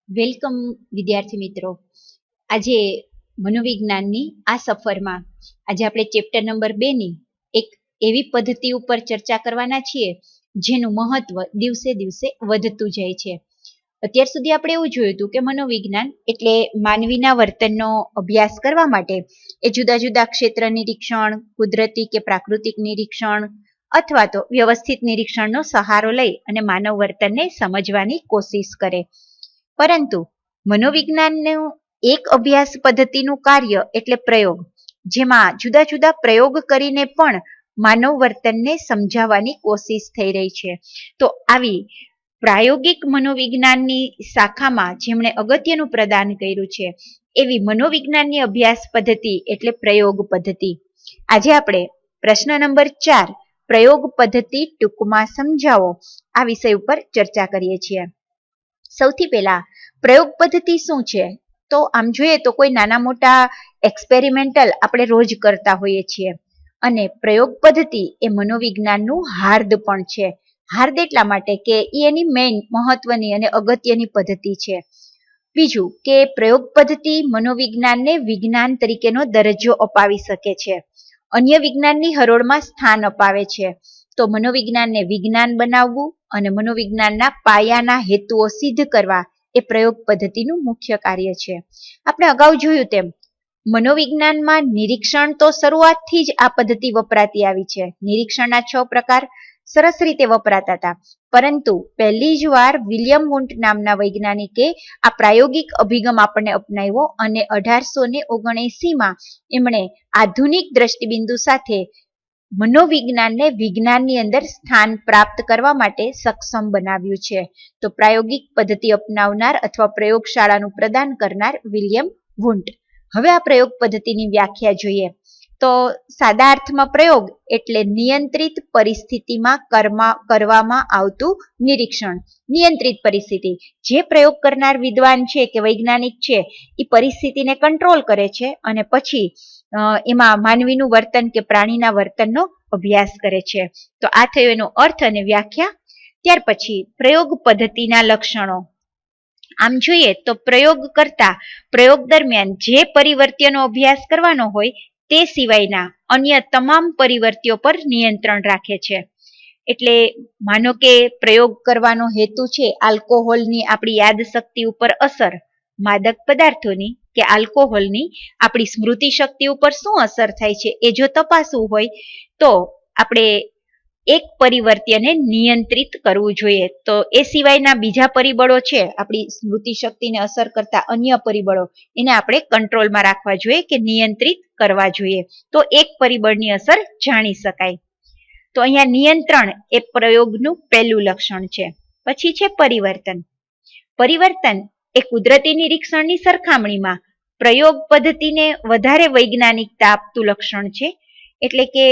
Welcome વિદ્યાર્થી મિત્રો. આજે મનોવિજ્ઞાનની આ સફરમાં આજે આપણે ચેપ્ટર નંબર 2 ની એક એવી પદ્ધતિ ઉપર ચર્ચા કરવાના છીએ જેનું મહત્વ દિવસે દિવસે વધતું જાય છે. અત્યાર સુધી આપણે એવું જોયું હતું કે મનોવિજ્ઞાન એટલે માનવીના વર્તનનો અભ્યાસ કરવા માટે એ જુદા જુદા ક્ષેત્ર નિરીક્ષણ, કુદરતી કે પ્રાકૃતિક નિરીક્ષણ અથવા તો વ્યવસ્થિત નિરીક્ષણનો સહારો લઈ અને માનવ વર્તનને સમજવાની કોશિશ કરે. પરંતુ મનોવિજ્ઞાનનું એક અભ્યાસ પદ્ધતિનું કાર્ય એટલે પ્રયોગ, જેમાં જુદા જુદા પ્રયોગ કરીને પણ માનવ વર્તનને સમજાવવાની કોશિશ થઈ રહી છે. તો આવી પ્રાયોગિક મનોવિજ્ઞાનની શાખામાં જેમણે અગત્યનું પ્રદાન કર્યું છે એવી મનોવિજ્ઞાનની અભ્યાસ પદ્ધતિ એટલે પ્રયોગ પદ્ધતિ. આજે આપણે પ્રશ્ન નંબર 4 પ્રયોગ પદ્ધતિ ટૂંકમાં સમજાવો આ વિષય ઉપર ચર્ચા કરીએ છીએ. સૌથી પહેલા પ્રયોગ પદ્ધતિ શું છે? તો આમ જોઈએ તો કોઈ નાના મોટા એક્સપેરિમેન્ટલ આપણે રોજ કરતા હોઈએ છીએ, અને પ્રયોગ પદ્ધતિ એ મનોવિજ્ઞાનનું હાર્દ પણ છે. હાર્દ એટલા માટે કે એની મેઇન મહત્વની અને અગત્યની પદ્ધતિ છે. બીજું કે પ્રયોગ પદ્ધતિ મનોવિજ્ઞાનને વિજ્ઞાન તરીકેનો દરજ્જો અપાવી શકે છે, અન્ય વિજ્ઞાનની હરોળમાં સ્થાન અપાવે છે. તો મનોવિજ્ઞાનને વિજ્ઞાન બનાવવું અને મનોવિજ્ઞાનના પાયાના હેતુઓ સિદ્ધ કરવા એ પ્રયોગ પદ્ધતિનું મુખ્ય કાર્ય છે. આપણે અગાઉ જોયું તેમ મનોવિજ્ઞાનમાં નિરીક્ષણ તો શરૂઆતથી જ આ પદ્ધતિ વપરાતી આવી છે. નિરીક્ષણના 6 પ્રકાર સરસ રીતે વપરાતા હતા, પરંતુ પહેલી જ વાર વિલિયમ વુન્ટ નામના વૈજ્ઞાનિકે આ પ્રાયોગિક અભિગમ આપણને અપનાવ્યો અને 1879માં એમણે આધુનિક દ્રષ્ટિબિંદુ સાથે મનોવિજ્ઞાનને વિજ્ઞાનની અંદર સ્થાન પ્રાપ્ત કરવા માટે સક્ષમ બનાવ્યું છે. તો પ્રાયોગિક પદ્ધતિ અપનાવનાર અથવા પ્રયોગશાળાનું પ્રદાન કરનાર વિલિયમ વુન્ટ. હવે આ પ્રયોગ પદ્ધતિની વ્યાખ્યા જોઈએ તો સાદા અર્થમાં પ્રયોગ એટલે નિયંત્રિત પરિસ્થિતિમાં કરવામાં આવતું નિરીક્ષણ. નિયંત્રિત પરિસ્થિતિ, જે પ્રયોગ કરનાર વિદ્વાન છે કે વૈજ્ઞાનિક છે એ પરિસ્થિતિને કંટ્રોલ કરે છે અને પછી એમાં માનવીનું વર્તન કે પ્રાણીના વર્તનનો અભ્યાસ કરે છે. તો આ થયો એનો અર્થ અને વ્યાખ્યા. ત્યાર પછી પ્રયોગ પદ્ધતિના લક્ષણો. આમ જોઈએ તો પ્રયોગ કરતા પ્રયોગ દરમિયાન જે પરિવર્ત્યનો અભ્યાસ કરવાનો હોય તે સિવાયના અન્ય તમામ પરિવર્ત્યો પર નિયંત્રણ રાખે છે. એટલે માનો કે પ્રયોગ કરવાનો હેતુ છે આલ્કોહોલની આપણી યાદશક્તિ ઉપર અસર, માદક પદાર્થોની કે આલ્કોહોલની આપણી સ્મૃતિ શક્તિ ઉપર શું અસર થાય છે એ જો તપાસવું હોય તો આપણે એક પરિવર્ત્યને નિયંત્રિત કરવું જોઈએ. તો એ સિવાયના બીજા પરિબળો છે આપણી સ્મૃતિ શક્તિને અસર કરતા અન્ય પરિબળો, એને આપણે કંટ્રોલમાં રાખવા જોઈએ કે નિયંત્રિત કરવા જોઈએ, તો એક પરિબળની અસર જાણી શકાય. તો અહીંયા નિયંત્રણ એ પ્રયોગનું પહેલું લક્ષણ છે. પછી છે પરિવર્તન. પરિવર્તન એ કુદરતી નિરીક્ષણની સરખામણીમાં પ્રયોગ પદ્ધતિને વધારે વૈજ્ઞાનિકતા આપતું લક્ષણ છે. એટલે કે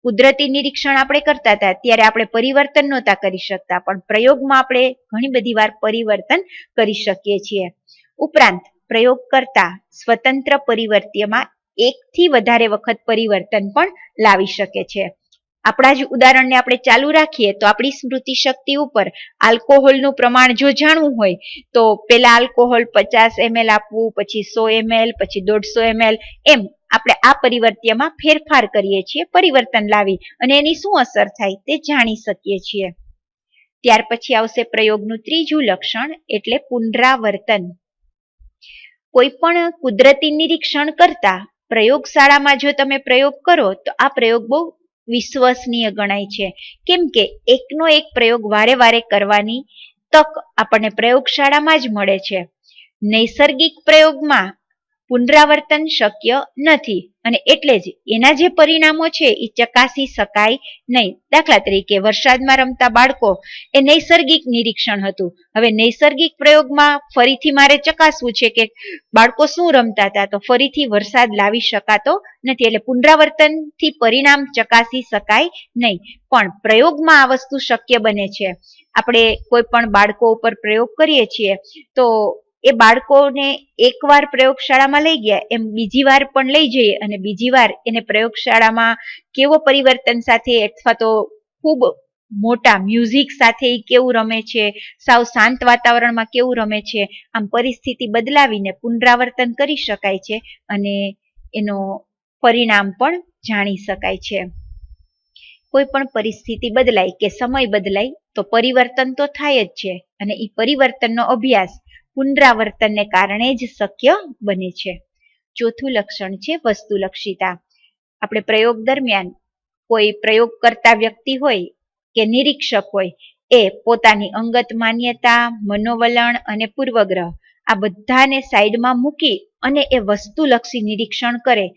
કુદરતી નિરીક્ષણ આપણે કરતા હતા ત્યારે આપણે પરિવર્તન નહોતા કરી શકતા, પણ પ્રયોગમાં આપણે ઘણી બધી વાર પરિવર્તન કરી શકીએ છીએ. ઉપરાંત પ્રયોગ કરતા સ્વતંત્ર પરિવર્ત્યમાં 1 થી વધારે વખત પરિવર્તન પણ લાવી શકે છે. આપણા જ ઉદાહરણને આપણે ચાલુ રાખીએ તો આપણી સ્મૃતિ શક્તિ ઉપર આલ્કોહોલનું પ્રમાણ જો જાણવું હોય તો પેલા આલ્કોહોલ 50 ml આપવું, પછી 100 ml, પછી 150 ml, એમ આપણે આ પરિવર્ત્યમાં ફેરફાર કરીએ છીએ, પરિવર્તન લાવી અને એની શું અસર થાય તે જાણી શકીએ છીએ. ત્યાર પછી આવશે પ્રયોગનું ત્રીજું લક્ષણ એટલે પુનરાવર્તન. કોઈ પણ કુદરતી નિરીક્ષણ કરતા પ્રયોગશાળામાં જો તમે પ્રયોગ કરો તો આ પ્રયોગ બહુ વિશ્વસનીય ગણાય છે, કેમ કે એકનો એક પ્રયોગ વારે વારે કરવાની તક આપણને પ્રયોગશાળામાં જ મળે છે. નૈસર્ગિક પ્રયોગમાં પુનરાવર્તન શક્ય નથી અને એટલે જ એના જે પરિણામો છે એ ચકાસી શકાય નહીં. દાખલા તરીકે વરસાદમાં રમતા બાળકો એ નૈસર્ગિક નિરીક્ષણ હતું. હવે નૈસર્ગિક પ્રયોગમાં ફરીથી મારે ચકાસવું છે કે બાળકો શું રમતા હતા, તો ફરીથી વરસાદ લાવી શકાતો નથી, એટલે પુનરાવર્તનથી પરિણામ ચકાસી શકાય નહીં. પણ પ્રયોગમાં આ વસ્તુ શક્ય બને છે. આપણે કોઈ પણ બાળકો ઉપર પ્રયોગ કરીએ છીએ તો એ બાળકોને એકવાર પ્રયોગશાળામાં લઈ ગયા એમ બીજી વાર પણ લઈ જઈએ અને બીજી વાર એને પ્રયોગશાળામાં કેવો પરિવર્તન સાથે અથવા તો ખૂબ મોટા મ્યુઝિક સાથે એ કેવું રમે છે, સાવ શાંત વાતાવરણમાં કેવું રમે છે, આમ પરિસ્થિતિ બદલાવીને પુનરાવર્તન કરી શકાય છે અને એનો પરિણામ પણ જાણી શકાય છે. કોઈ પણ પરિસ્થિતિ બદલાય કે સમય બદલાય તો પરિવર્તન તો થાય જ છે અને એ પરિવર્તનનો અભ્યાસ પુનરાવર્તનને કારણે જ શક્ય બને છે. ચોથું લક્ષણ છે વસ્તુલક્ષિતા. આપણે પ્રયોગ દરમિયાન કોઈ પ્રયોગ કરતા વ્યક્તિ હોય કે નિરીક્ષક હોય એ પોતાની અંગત માન્યતા, મનોવલણ અને પૂર્વગ્રહ આ બધાને સાઈડમાં મૂકી અને એ વસ્તુલક્ષી નિરીક્ષણ કરે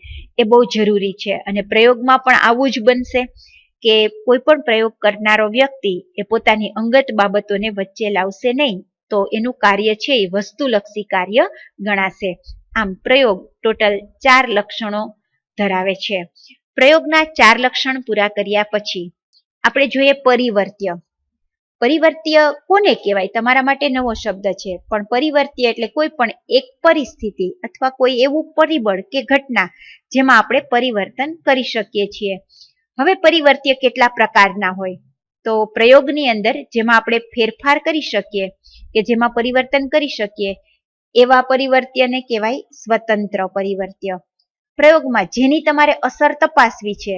એ બહુ જરૂરી છે. અને પ્રયોગમાં પણ આવું જ બનશે કે કોઈ પણ પ્રયોગ કરનારો વ્યક્તિ એ પોતાની અંગત બાબતોને વચ્ચે લાવશે નહીં, તો એનું કાર્ય છે એ વસ્તુલક્ષી કાર્ય ગણાશે. આમ પ્રયોગ ટોટલ 4 લક્ષણો ધરાવે છે. પ્રયોગના 4 લક્ષણ પૂરા કર્યા પછી આપણે જોઈએ પરિવર્ત્ય. પરિવર્ત્ય કોને કહેવાય? તમારા માટે નવો શબ્દ છે, પણ પરિવર્ત્ય એટલે કોઈ પણ એક પરિસ્થિતિ અથવા કોઈ એવું પરિબળ કે ઘટના જેમાં આપણે પરિવર્તન કરી શકીએ છીએ. હવે પરિવર્ત્ય કેટલા પ્રકારના હોય? તો પ્રયોગની અંદર જેમાં આપણે ફેરફાર કરી શકીએ કે જેમાં પરિવર્તન કરી શકીએ એવા પરિવર્ત્યને કહેવાય સ્વતંત્ર પરિવર્ત્ય. પ્રયોગમાં જેની તમારે અસર તપાસવી છે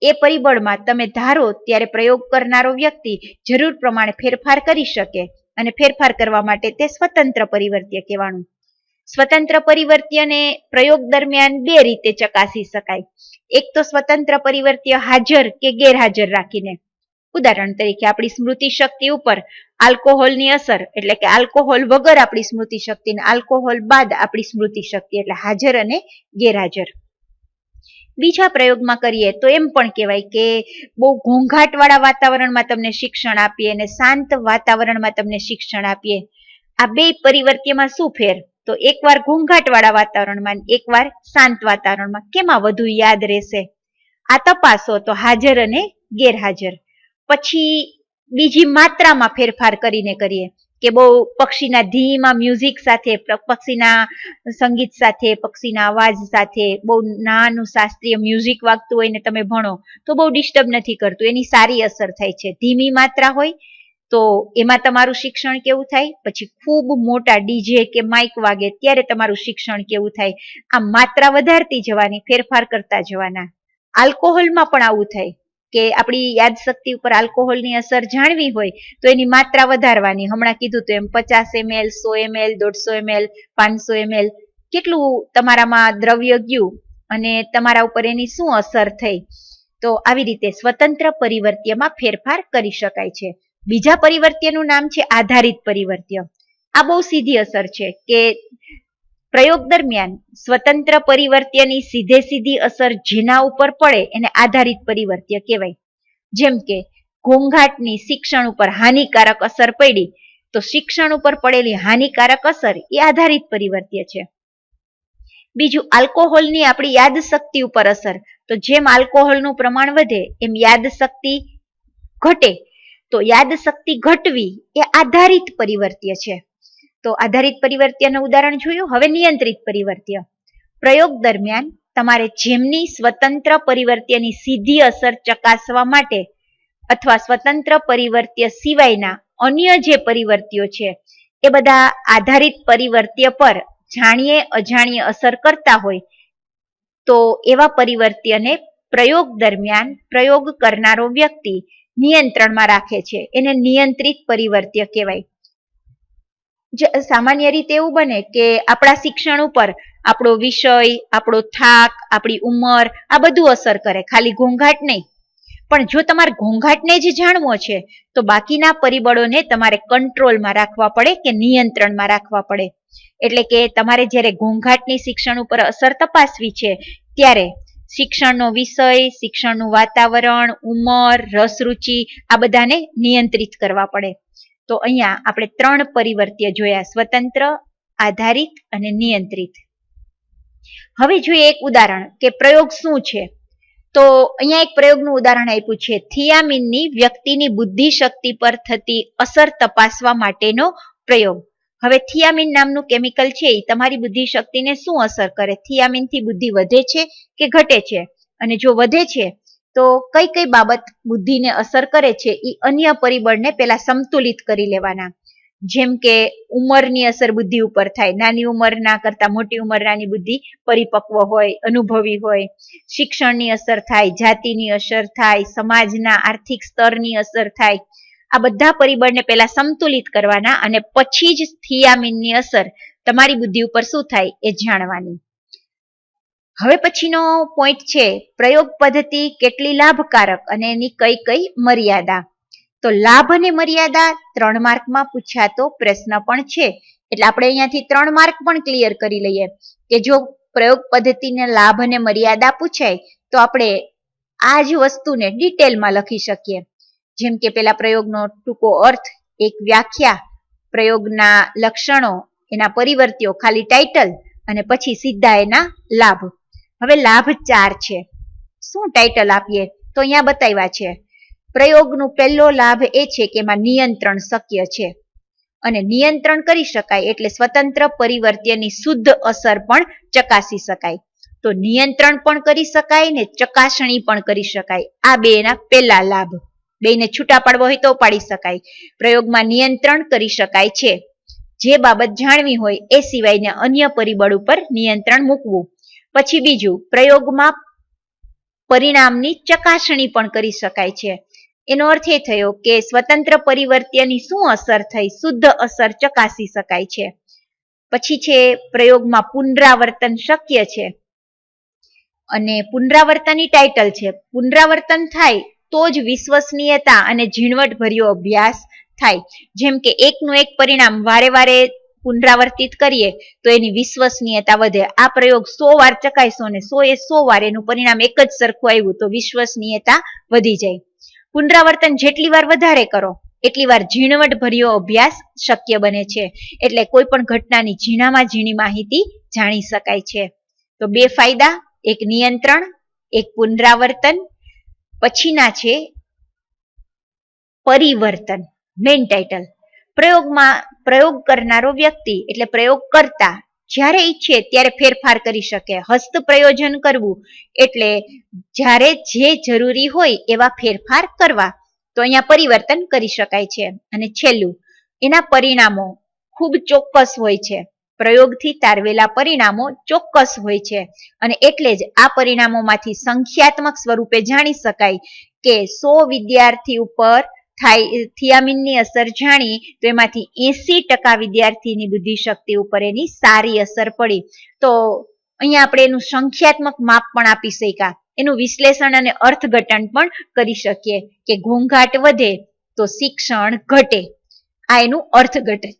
એ પરિબળમાં તમે ધારો ત્યારે પ્રયોગ કરનારો વ્યક્તિ જરૂર પ્રમાણે ફેરફાર કરી શકે અને ફેરફાર કરવા માટે તે સ્વતંત્ર પરિવર્ત્ય કહેવાનું. સ્વતંત્ર પરિવર્ત્યને પ્રયોગ દરમિયાન 2 રીતે ચકાસી શકાય. એક તો સ્વતંત્ર પરિવર્ત્ય હાજર કે ગેરહાજર રાખીને. ઉદાહરણ તરીકે આપણી સ્મૃતિ શક્તિ ઉપર આલ્કોહોલની અસર એટલે કે આલ્કોહોલ વગર આપણી સ્મૃતિ શક્તિ ને આલ્કોહોલ બાદ આપણી સ્મૃતિ શક્તિ એટલે હાજર અને ગેરહાજર. બીજા પ્રયોગમાં કરીએ તો એમ પણ કહેવાય કે બહુ ઘોંઘાટવાળા વાતાવરણમાં તમને શિક્ષણ આપીએ અને શાંત વાતાવરણમાં તમને શિક્ષણ આપીએ. આ 2 પરિવર્ત્યમાં શું ફેર? તો એકવાર ઘોંઘાટવાળા વાતાવરણમાં એકવાર શાંત વાતાવરણમાં કેમાં વધુ યાદ રહેશે? આ તપાસો તો હાજર અને ગેરહાજર. પછી બીજી માત્રામાં ફેરફાર કરીને કરીએ કે બહુ પક્ષીના ધીમા મ્યુઝિક સાથે, પક્ષીના સંગીત સાથે, પક્ષીના અવાજ સાથે બહુ નાનું શાસ્ત્રીય મ્યુઝિક વાગતું હોય ને તમે ભણો તો બહુ ડિસ્ટર્બ નથી કરતું, એની સારી અસર થાય છે. ધીમી માત્રા હોય તો એમાં તમારું શિક્ષણ કેવું થાય? પછી ખૂબ મોટા ડીજે કે માઇક વાગે ત્યારે તમારું શિક્ષણ કેવું થાય? આમ માત્રા વધારતી જવાની, ફેરફાર કરતા જવાના. આલ્કોહોલમાં પણ આવું થાય કે આપણી યાદશક્તિ ઉપર આલ્કોહોલની અસર જાણવી હોય તો એની માત્રા વધારવાની. હમણાં કીધું તો એમ 50 ml, 100 ml, 150 ml, 500 ml કેટલું તમારામાં દ્રવ્ય ગયું અને તમારા ઉપર એની શું અસર થઈ. તો આવી રીતે સ્વતંત્ર પરિવર્ત્યમાં ફેરફાર કરી શકાય છે. બીજા પરિવર્ત્યનું નામ છે આધારિત પરિવર્ત્ય. આ બહુ સીધી અસર છે કે પ્રયોગ દરમિયાન સ્વતંત્ર પરિવર્ત્યની સીધી અસર જેના ઉપર પડે એને આધારિત પરિવર્ત્ય કહેવાય. જેમ કે ઘોંઘાટની શિક્ષણ ઉપર હાનિકારક અસર પડી તો શિક્ષણ ઉપર પડેલી હાનિકારક અસર એ આધારિત પરિવર્ત્ય છે. બીજું આલ્કોહોલની આપણી યાદશક્તિ ઉપર અસર, તો જેમ આલ્કોહોલનું પ્રમાણ વધે એમ યાદશક્તિ ઘટે, તો યાદશક્તિ ઘટવી એ આધારિત પરિવર્ત્ય છે. તો આધારિત પરિવર્ત્યનું ઉદાહરણ જોયું. હવે નિયંત્રિત પરિવર્ત્ય. પ્રયોગ દરમિયાન તમારે જેમની સ્વતંત્ર પરિવર્ત્યની સીધી અસર ચકાસવા માટે અથવા સ્વતંત્ર પરિવર્ત્ય સિવાયના અન્ય જે પરિવર્ત્યો છે એ બધા આધારિત પરિવર્ત્ય પર જાણીએ અજાણીએ અસર કરતા હોય તો એવા પરિવર્ત્યને પ્રયોગ દરમિયાન પ્રયોગ કરનારો વ્યક્તિ નિયંત્રણમાં રાખે છે. એને નિયંત્રિત પરિવર્ત્ય કહેવાય. સામાન્ય રીતે એવું બને કે આપણા શિક્ષણ ઉપર આપણો વિષય, આપણો થાક, આપણી ઉંમર આ બધું અસર કરે, ખાલી ઘોંઘાટ નહીં. પણ જો તમારે ઘોંઘાટને જ જાણવો છે તો બાકીના પરિબળોને તમારે કંટ્રોલમાં રાખવા પડે કે નિયંત્રણમાં રાખવા પડે. એટલે કે તમારે જ્યારે ઘોંઘાટની શિક્ષણ ઉપર અસર તપાસવી છે ત્યારે શિક્ષણનો વિષય, શિક્ષણનું વાતાવરણ, ઉંમર, રસ રુચિ આ બધાને નિયંત્રિત કરવા પડે. તો અહીંયા આપણે 3 પરિવર્ત્ય જોયા: સ્વતંત્ર, આધારિત અને નિયંત્રિત. હવે જોઈએ એક ઉદાહરણ કે પ્રયોગ શું છે. તો અહીંયા એક પ્રયોગનું ઉદાહરણ આપ્યું છે થિયામીનની વ્યક્તિની બુદ્ધિ શક્તિ પર થતી અસર તપાસવા માટેનો પ્રયોગ. હવે થિયામીન નામનું કેમિકલ છે એ તમારી બુદ્ધિ શક્તિને શું અસર કરે? થિયામીનથી બુદ્ધિ વધે છે કે ઘટે છે? અને જો વધે છે તો કઈ કઈ બાબત બુદ્ધિને અસર કરે છે એ અન્ય પરિબળને પેલા સમતુલિત કરી લેવાના. જેમ કે ઉંમરની અસર બુદ્ધિ ઉપર થાય, નાની ઉંમરના કરતા મોટી ઉંમરની બુદ્ધિ પરિપક્વ હોય, અનુભવી હોય. શિક્ષણની અસર થાય, જાતિની અસર થાય, સમાજના આર્થિક સ્તરની અસર થાય. આ બધા પરિબળને પેલા સમતુલિત કરવાના અને પછી જ થિયામીનની અસર તમારી બુદ્ધિ ઉપર શું થાય એ જાણવાની. હવે પછીનો પોઈન્ટ છે પ્રયોગ પદ્ધતિ કેટલી લાભકારક અને એની કઈ કઈ મર્યાદા. તો લાભ અને મર્યાદા 3 માર્કમાં પૂછાતો પ્રશ્ન પણ છે, એટલે આપણે અહીંયાથી 3 માર્ક પણ ક્લિયર કરી લઈએ કે જો પ્રયોગ પદ્ધતિને લાભ અને મર્યાદા પૂછાય તો આપણે આ જ વસ્તુને ડિટેલમાં લખી શકીએ. જેમ કે પેલા પ્રયોગનો ટૂંકો અર્થ, એક વ્યાખ્યા, પ્રયોગના લક્ષણો, એના પરિવર્ત્યો, ખાલી ટાઇટલ, અને પછી સીધા એના લાભ. હવે લાભ 4 છે. શું ટાઇટલ આપીએ તો અહીંયા બતાવ્યા છે. પ્રયોગનો પહેલો લાભ એ છે કે એમાં નિયંત્રણ શક્ય છે અને નિયંત્રણ કરી શકાય એટલે સ્વતંત્ર પરિવર્ત્યની શુદ્ધ અસર પણ ચકાસી શકાય. તો નિયંત્રણ પણ કરી શકાય ને ચકાસણી પણ કરી શકાય. આ બેના પહેલા લાભ. બેને છૂટા પાડવો હોય તો પાડી શકાય. પ્રયોગમાં નિયંત્રણ કરી શકાય છે. જે બાબત જાણવી હોય એ સિવાયને અન્ય પરિબળ ઉપર નિયંત્રણ મૂકવું. પછી બીજું, પ્રયોગમાં પરિણામની ચકાસણી પણ કરી શકાય છે. એનો અર્થ એ થયો કે સ્વતંત્ર પરિવર્ત્યની શું અસર થઈ, શુદ્ધ અસર ચકાસી શકાય છે. પછી છે પ્રયોગમાં પુનરાવર્તન શક્ય છે અને પુનરાવર્તનની ટાઇટલ છે. પુનરાવર્તન થાય તો જ વિશ્વસનીયતા અને ઝીણવટભર્યો અભ્યાસ થાય. જેમ કે એકનું એક પરિણામ વારે વારે પુનરાવર્તિત કરીએ તો એની વિશ્વસનીયતા વધે. આ પ્રયોગ 100 વાર ચકાઈશો ને 100 વાર એનું પરિણામ એક જ સરખું આવ્યું તો વિશ્વસનીયતા વધી જાય. પુનરાવર્તન જેટલી વાર વધારે કરો એટલી વાર ઝીણવટભર્યો અભ્યાસ શક્ય બને છે. એટલે કોઈ પણ ઘટનાની ઝીણામાં ઝીણી માહિતી જાણી શકાય છે. તો 2 ફાયદા, એક નિયંત્રણ, એક પુનરાવર્તન. પછીના છે પરિવર્તન. Main title. પ્રયોગમાં પ્રયોગ કરનારો વ્યક્તિ એટલે પ્રયોગ કરતા જ્યારે ઈચ્છે ત્યારે ફેરફાર કરી શકે. હસ્ત પ્રયોજન કરવું એટલે જ્યારે જે જરૂરી હોય એવા ફેરફાર કરવા. તો અહીંયા પરિવર્તન કરી શકાય છે. અને છેલ્લું, એના પરિણામો ખૂબ ચોક્કસ હોય છે. પ્રયોગથી તારવેલા પરિણામો ચોક્કસ હોય છે અને એટલે જ આ પરિણામોમાંથી સંખ્યાત્મક સ્વરૂપે જાણી શકાય કે 100 વિદ્યાર્થી ઉપર થિયામીનની અસર જાણી તો એમાંથી 80% વિદ્યાર્થીની બુદ્ધિશક્તિ ઉપર એની સારી અસર પડી. તો અહીંયા આપણે એનું સંખ્યાત્મક માપ પણ આપી શક્યા. એનું વિશ્લેષણ અને અર્થઘટન પણ કરી શકીએ કે ઘોંઘાટ વધે તો શિક્ષણ ઘટે. આ એનું અર્થઘટન.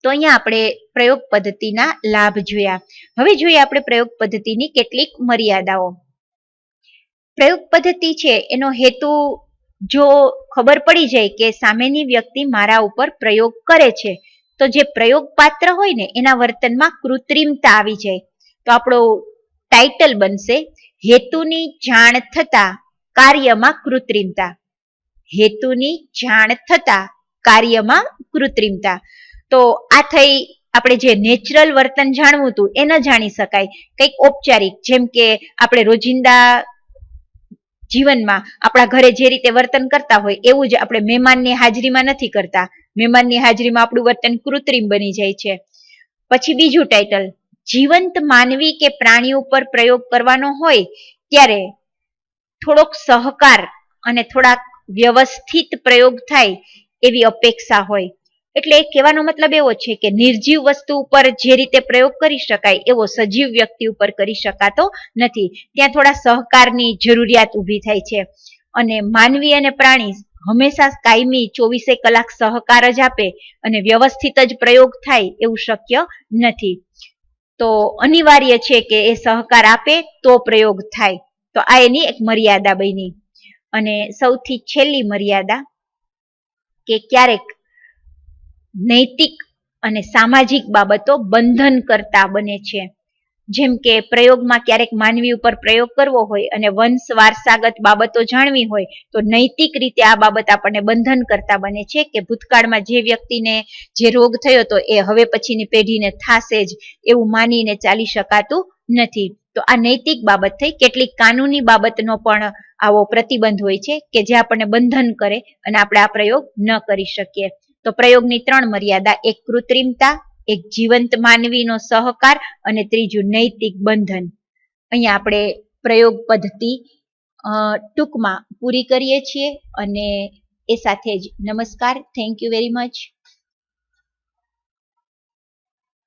તો અહીંયા આપણે પ્રયોગ પદ્ધતિના લાભ જોયા. હવે જોઈએ આપણે પ્રયોગ પદ્ધતિની કેટલીક મર્યાદાઓ. પ્રયોગ પદ્ધતિ છે એનો હેતુ જો ખબર પડી જાય કે સામેની વ્યક્તિ મારા ઉપર પ્રયોગ કરે છે તો જે પ્રયોગ પાત્ર હોય ને એના વર્તનમાં કૃત્રિમતા આવી જાય તો આપણો ટાઇટલ બનશે હેતુની જાણ થતા કાર્યમાં કૃત્રિમતા. હેતુની જાણ થતા કાર્યમાં કૃત્રિમતા. તો આ થઈ આપણે જે નેચરલ વર્તન જાણવું હતું એ ન જાણી શકાય. કંઈક ઔપચારિક, જેમ કે આપણે રોજિંદા જીવનમાં આપણા ઘરે જે રીતે વર્તન કરતા હોય એવું જ આપણે મહેમાનની હાજરીમાં નથી કરતા. મહેમાનની હાજરીમાં આપણું વર્તન કૃત્રિમ બની જાય છે. પછી બીજું ટાઇટલ, જીવંત માનવી કે પ્રાણી ઉપર પ્રયોગ કરવાનો હોય ત્યારે થોડોક સહકાર અને થોડાક વ્યવસ્થિત પ્રયોગ થાય એવી અપેક્ષા હોય. એટલે કહેવાનો મતલબ એવો છે કે નિર્જીવ વસ્તુ ઉપર જે રીતે પ્રયોગ કરી શકાય એવો સજીવ વ્યક્તિ ઉપર કરી શકાતો નથી. ત્યાં થોડા સહકારની જરૂરિયાત ઊભી થાય છે અને માનવી અને પ્રાણી હંમેશા કાયમી 24 કલાક સહકાર જ આપે અને વ્યવસ્થિત જ પ્રયોગ થાય એવું શક્ય નથી. તો અનિવાર્ય છે કે એ સહકાર આપે તો પ્રયોગ થાય. તો આ એની એક મર્યાદા બની. અને સૌથી છેલ્લી મર્યાદા કે ક્યારેક નૈતિક અને સામાજિક બાબતો બંધન કરતા બને છે. જેમ કે પ્રયોગમાં ક્યારેક માનવી ઉપર પ્રયોગ કરવો હોય અને વંશ વારસાગત બાબતો જાણવી હોય તો નૈતિક રીતે આ બાબત આપણને બંધન કરતા બને છે કે ભૂતકાળમાં જે વ્યક્તિને જે રોગ થયો હતો એ હવે પછીની પેઢીને થાશે જ એવું માનીને ચાલી શકાતું નથી. તો આ નૈતિક બાબત થઈ. કેટલીક કાનૂની બાબતનો પણ આવો પ્રતિબંધ હોય છે કે જે આપણને બંધન કરે અને આપણે આ પ્રયોગ ન કરી શકીએ. તો પ્રયોગની 3 મર્યાદા: એક કૃત્રિમતા, એક જીવંત માનવીનો સહકાર અને ત્રીજું નૈતિક બંધન. અહીંયા આપણે પ્રયોગ પદ્ધતિ ટૂંકમાં પૂરી કરીએ છીએ અને એ સાથે જ નમસ્કાર. Thank you very much.